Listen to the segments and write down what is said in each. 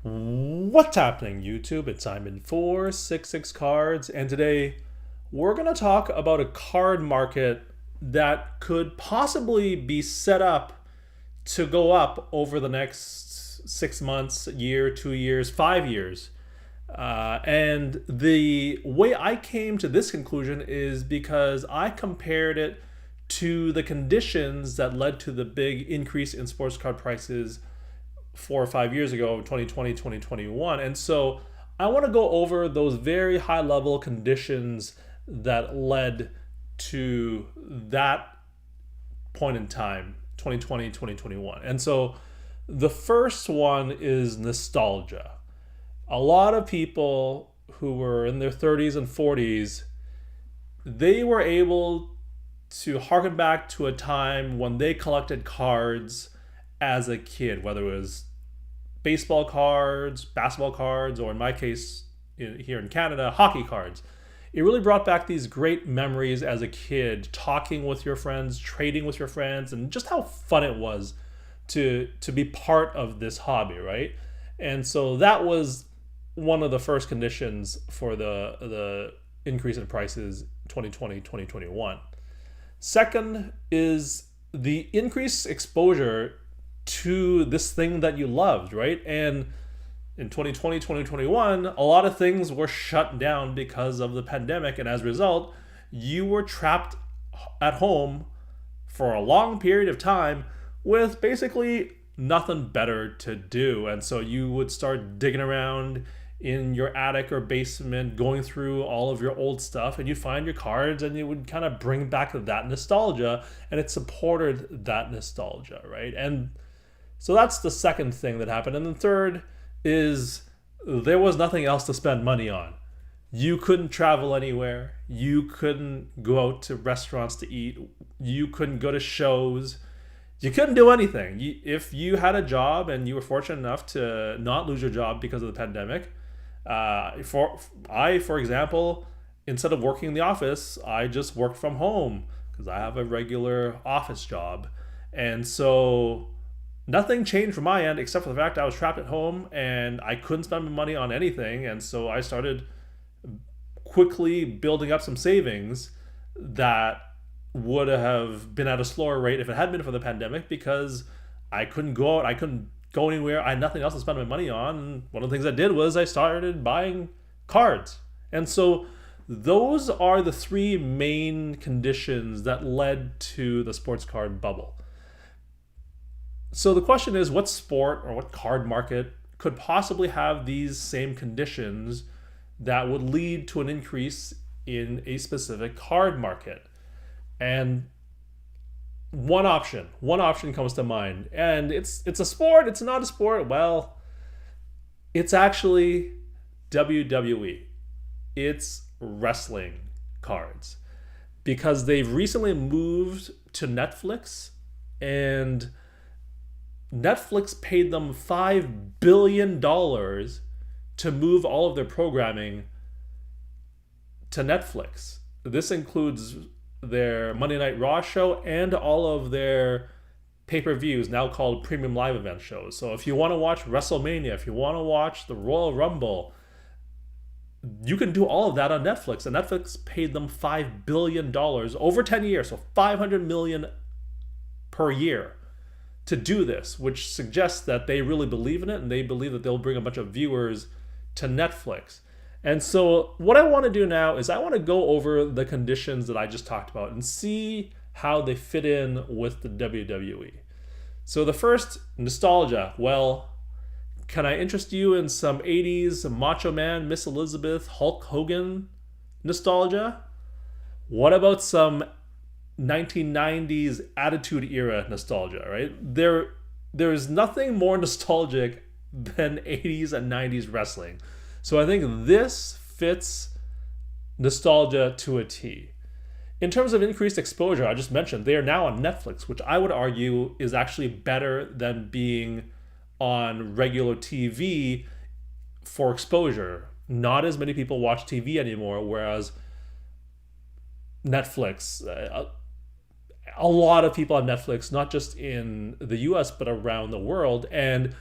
What's happening, YouTube? It's Simon 466 Cards, and today we're going to talk about a card market that could possibly be set up to go up over the next 6 months, year, 2 years, 5 years. And the way I came to this conclusion is because I compared it to the conditions that led to the big increase in sports card prices 4 or 5 years ago, 2020, 2021. And so I want to go over those very high level conditions that led to that point in time, 2020, 2021. And so the first one is nostalgia. A lot of people who were in their 30s and 40s, they were able to harken back to a time when they collected cards as a kid, whether it was baseball cards, basketball cards, or in my case, here in Canada, hockey cards. It really brought back these great memories as a kid, talking with your friends, trading with your friends, and just how fun it was to be part of this hobby, right? And so that was one of the first conditions for the increase in prices 2020, 2021. Second is the increased exposure to this thing that you loved, right? And in 2020, 2021, a lot of things were shut down because of the pandemic. And as a result, you were trapped at home for a long period of time with basically nothing better to do. And so you would start digging around in your attic or basement, going through all of your old stuff, and you'd find your cards and you would kind of bring back that nostalgia, and it supported that nostalgia, right? And so that's the second thing that happened. And the third is there was nothing else to spend money on. You couldn't travel anywhere. You couldn't go out to restaurants to eat. You couldn't go to shows. You couldn't do anything. If you had a job and you were fortunate enough to not lose your job because of the pandemic, for example, instead of working in the office, I just worked from home because I have a regular office job. And so nothing changed from my end except for the fact I was trapped at home and I couldn't spend my money on anything. And so I started quickly building up some savings that would have been at a slower rate if it hadn't been for the pandemic, because I couldn't go out, I couldn't go anywhere, I had nothing else to spend my money on. And one of the things I did was I started buying cards. And so those are the three main conditions that led to the sports card bubble. So the question is, what sport or what card market could possibly have these same conditions that would lead to an increase in a specific card market? And one option comes to mind, and it's a sport. It's not a sport. Well, it's actually WWE. It's wrestling cards, because they've recently moved to Netflix, and Netflix paid them $5 billion to move all of their programming to Netflix. This includes their Monday Night Raw show and all of their pay-per-views, now called premium live event shows. So if you want to watch WrestleMania, if you want to watch the Royal Rumble, you can do all of that on Netflix. And Netflix paid them $5 billion over 10 years, so $500 million per year to do this, which suggests that they really believe in it and they believe that they'll bring a bunch of viewers to Netflix. And so what I want to do now is I want to go over the conditions that I just talked about and see how they fit in with the WWE. So the first, nostalgia. Well, can I interest you in some 80s Macho Man, Miss Elizabeth, Hulk Hogan nostalgia? What about some 1990s Attitude Era nostalgia, right? There is nothing more nostalgic than 80s and 90s wrestling. So I think this fits nostalgia to a T. In terms of increased exposure, I just mentioned they are now on Netflix, which I would argue is actually better than being on regular TV for exposure. Not as many people watch TV anymore, whereas Netflix, a lot of people on Netflix, not just in the US, but around the world. And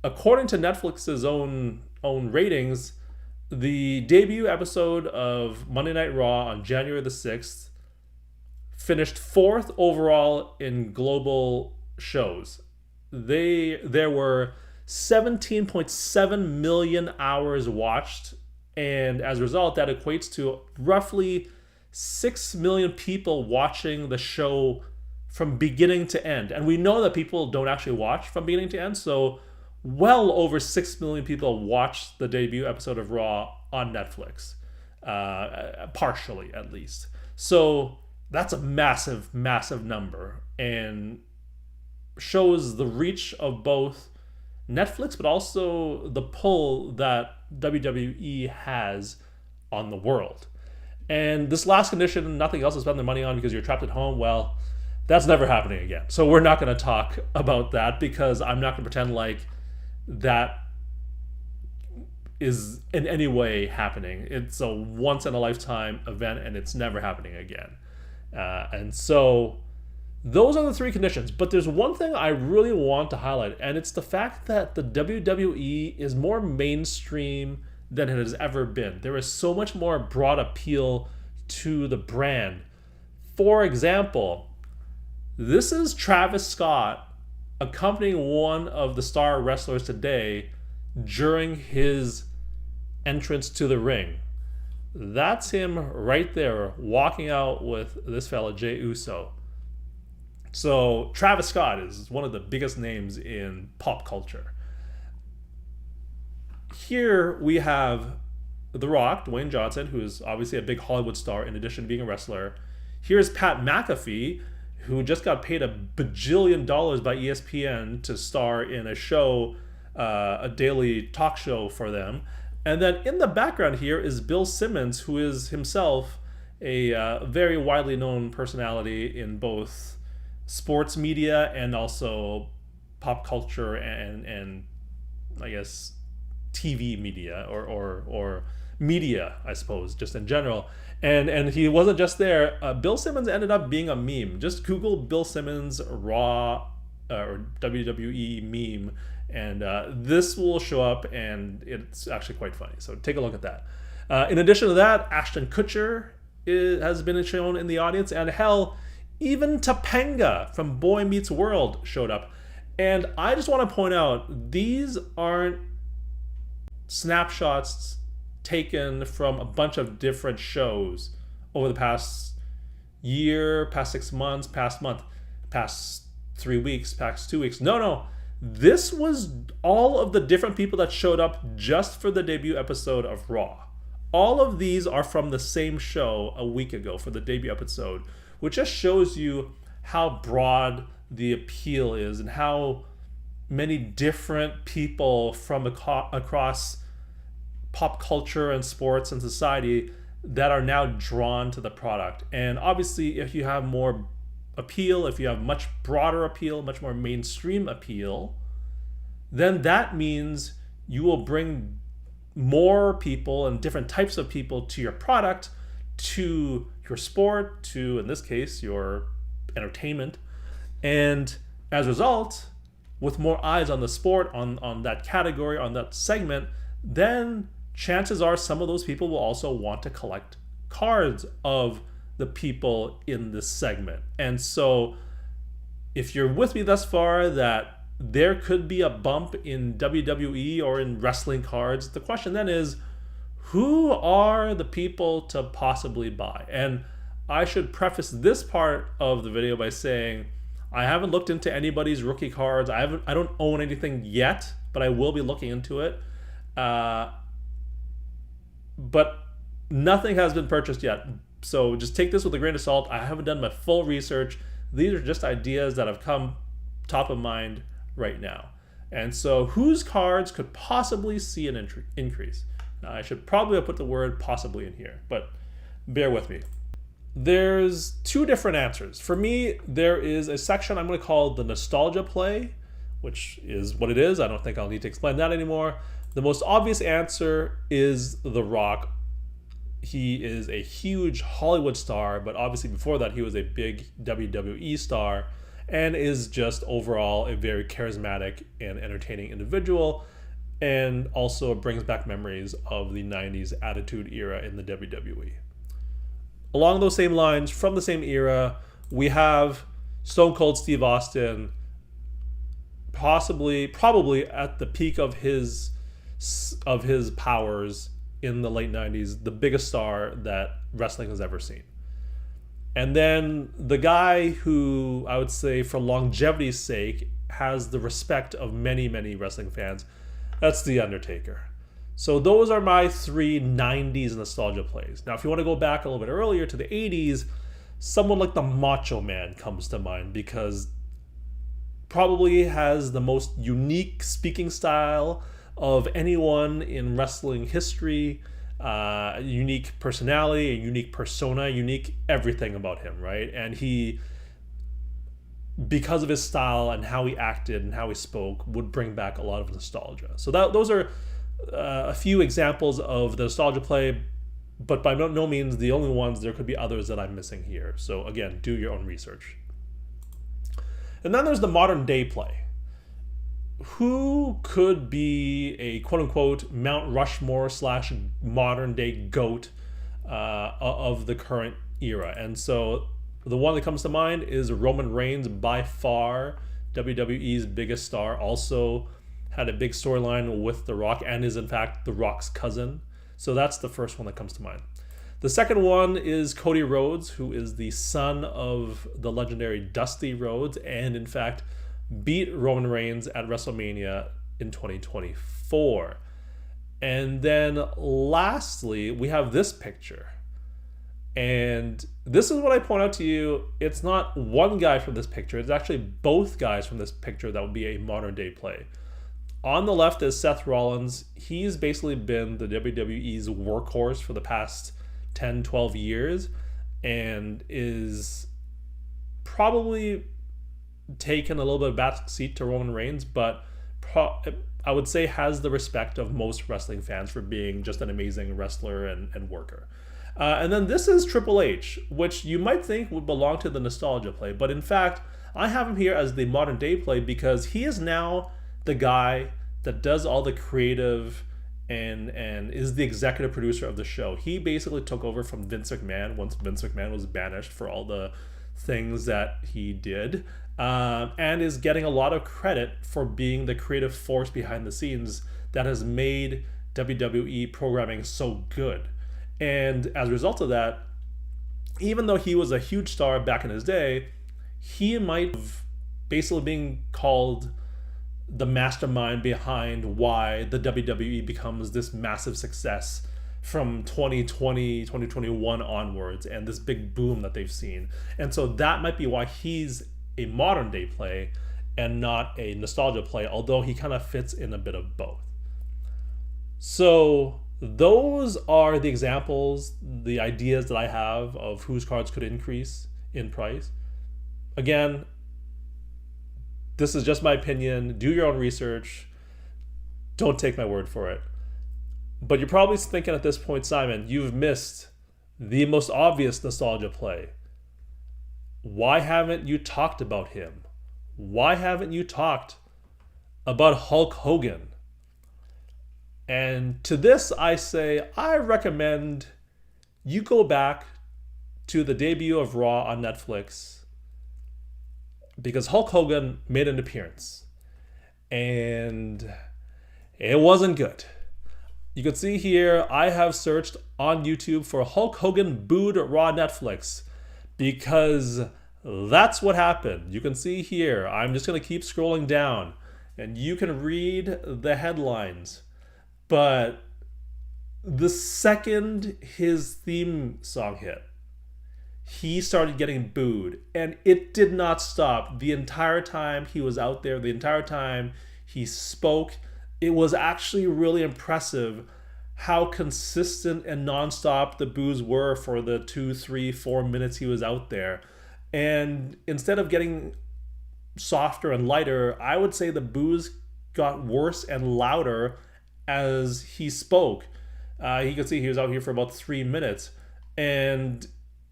according to Netflix's own ratings, the debut episode of Monday Night Raw on January the 6th finished 4th overall in global shows. There were 17.7 million hours watched, and as a result, that equates to roughly 6 million people watching the show from beginning to end. And we know that people don't actually watch from beginning to end, so well over 6 million people watched the debut episode of Raw on Netflix, partially at least. So that's a massive, massive number, and shows the reach of both Netflix, but also the pull that WWE has on the world. And this last condition, nothing else to spend their money on because you're trapped at home, well, that's never happening again. So we're not going to talk about that because I'm not going to pretend like that is in any way happening. It's a once in a lifetime event and it's never happening again. And so those are the 3 conditions. But there's one thing I really want to highlight, and it's the fact that the WWE is more mainstream than it has ever been. There is so much more broad appeal to the brand. For example, this is Travis Scott accompanying one of the star wrestlers today during his entrance to the ring. That's him right there walking out with this fella, Jey Uso. So Travis Scott is one of the biggest names in pop culture. Here we have The Rock, Dwayne Johnson, who is obviously a big Hollywood star in addition to being a wrestler. Here's Pat McAfee, who just got paid $1 bajillion by ESPN to star in a show, a daily talk show for them. And then in the background here is Bill Simmons, who is himself a very widely known personality in both sports media and also pop culture and I guess TV media or media, I suppose, just in general. And he wasn't just there. Bill Simmons ended up being a meme. Just Google Bill Simmons Raw or WWE meme, and this will show up, and it's actually quite funny. So take a look at that. In addition to that, Ashton Kutcher has been shown in the audience, and hell, even Topanga from Boy Meets World showed up. And I just want to point out, these aren't snapshots taken from a bunch of different shows over the past year, past 6 months, past month, past 3 weeks, past 2 weeks. No. This was all of the different people that showed up just for the debut episode of Raw. All of these are from the same show a week ago for the debut episode, which just shows you how broad the appeal is and how many different people from across pop culture and sports and society that are now drawn to the product. And obviously, if you have more appeal, if you have much broader appeal, much more mainstream appeal, then that means you will bring more people and different types of people to your product, to your sport, to, in this case, your entertainment. And as a result, with more eyes on the sport, on that category, on that segment, then chances are some of those people will also want to collect cards of the people in this segment. And so if you're with me thus far that there could be a bump in WWE or in wrestling cards, the question then is, who are the people to possibly buy? And I should preface this part of the video by saying I haven't looked into anybody's rookie cards. I don't own anything yet, but I will be looking into it. But nothing has been purchased yet. So just take this with a grain of salt. I haven't done my full research. These are just ideas that have come top of mind right now. And so whose cards could possibly see an increase? Now, I should probably have put the word possibly in here, but bear with me. There's 2 different answers. For me, there is a section I'm going to call the nostalgia play, which is what it is. I don't think I'll need to explain that anymore. The most obvious answer is The Rock. He is a huge Hollywood star, but obviously before that he was a big WWE star. and is just overall a very charismatic and entertaining individual. And also brings back memories of the 90s Attitude Era in the WWE. Along those same lines, from the same era, we have Stone Cold Steve Austin, probably at the peak of his powers in the late 90s, the biggest star that wrestling has ever seen. And then the guy who I would say for longevity's sake has the respect of many, many wrestling fans, that's The Undertaker. So those are my 3 90s nostalgia plays. Now, if you want to go back a little bit earlier to the 80s, someone like the Macho Man comes to mind because probably has the most unique speaking style of anyone in wrestling history, a unique personality, a unique persona, unique everything about him, right? And he, because of his style and how he acted and how he spoke, would bring back a lot of nostalgia. So those are a few examples of the nostalgia play, but by no means the only ones. There could be others that I'm missing here. So again, do your own research. And then there's the modern day play. Who could be a quote-unquote Mount Rushmore / modern day GOAT of the current era? And so the one that comes to mind is Roman Reigns, by far WWE's biggest star. Also had a big storyline with The Rock and is in fact The Rock's cousin. So that's the first one that comes to mind. The second one is Cody Rhodes, who is the son of the legendary Dusty Rhodes and in fact beat Roman Reigns at WrestleMania in 2024. And then lastly, we have this picture. And this is what I point out to you. It's not one guy from this picture. It's actually both guys from this picture that would be a modern day play. On the left is Seth Rollins. He's basically been the WWE's workhorse for the past 10, 12 years and is probably taken a little bit of back seat to Roman Reigns, but I would say has the respect of most wrestling fans for being just an amazing wrestler and worker. And then this is Triple H, which you might think would belong to the nostalgia play, but in fact, I have him here as the modern day play because he is now the guy that does all the creative and is the executive producer of the show. He basically took over from Vince McMahon once Vince McMahon was banished for all the things that he did, and is getting a lot of credit for being the creative force behind the scenes that has made WWE programming so good. And as a result of that, even though he was a huge star back in his day, he might have basically been called the mastermind behind why the WWE becomes this massive success from 2020, 2021 onwards, and this big boom that they've seen. And so that might be why he's a modern day play and not a nostalgia play, although he kind of fits in a bit of both. So those are the examples, the ideas that I have of whose cards could increase in price. Again, this is just my opinion. Do your own research. Don't take my word for it. But you're probably thinking at this point, Simon, you've missed the most obvious nostalgia play. Why haven't you talked about him? Why haven't you talked about Hulk Hogan? And to this, I say, I recommend you go back to the debut of Raw on Netflix because Hulk Hogan made an appearance and it wasn't good. You can see here, I have searched on YouTube for Hulk Hogan booed Raw Netflix because that's what happened. You can see here, I'm just going to keep scrolling down and you can read the headlines. But the second his theme song hit, he started getting booed. And it did not stop the entire time he was out there, the entire time he spoke. It was actually really impressive how consistent and nonstop the boos were for the 2, 3, 4 minutes he was out there. And instead of getting softer and lighter, I would say the boos got worse and louder as he spoke. You can see he was out here for about 3 minutes, and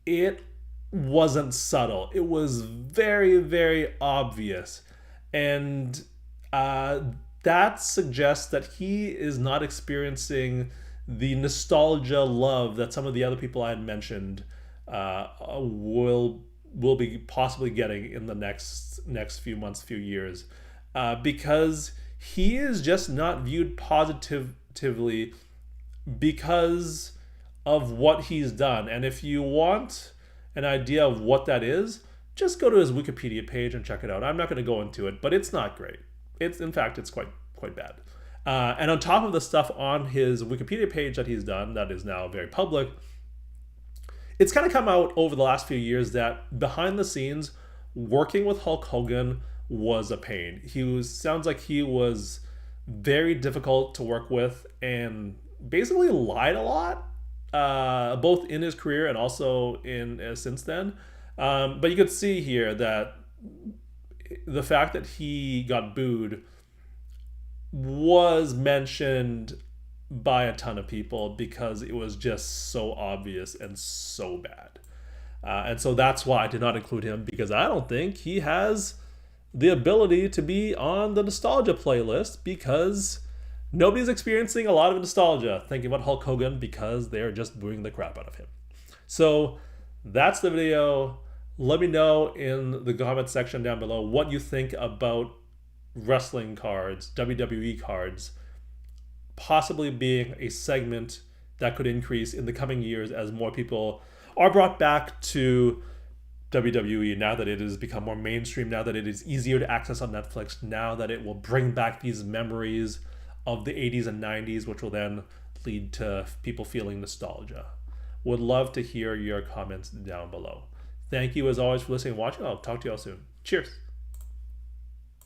it wasn't subtle. It was very, very obvious. And uh, that suggests that he is not experiencing the nostalgia love that some of the other people I had mentioned will be possibly getting in the next few months, few years, because he is just not viewed positively because of what he's done. And if you want an idea of what that is, just go to his Wikipedia page and check it out. I'm not going to go into it, but it's not great. It's, in fact, it's quite bad. And on top of the stuff on his Wikipedia page that he's done, that is now very public, it's kind of come out over the last few years that behind the scenes, working with Hulk Hogan was a pain. Sounds like he was very difficult to work with and basically lied a lot, both in his career and also in since then. But you could see here that the fact that he got booed was mentioned by a ton of people because it was just so obvious and so bad. And so that's why I did not include him, because I don't think he has the ability to be on the nostalgia playlist, because nobody's experiencing a lot of nostalgia thinking about Hulk Hogan because they're just booing the crap out of him. So that's the video. Let me know in the comment section down below what you think about wrestling cards, WWE cards, possibly being a segment that could increase in the coming years as more people are brought back to WWE, now that it has become more mainstream, now that it is easier to access on Netflix, now that it will bring back these memories of the 80s and 90s, which will then lead to people feeling nostalgia. Would love to hear your comments down below. Thank you as always for listening and watching. I'll talk to you all soon. Cheers.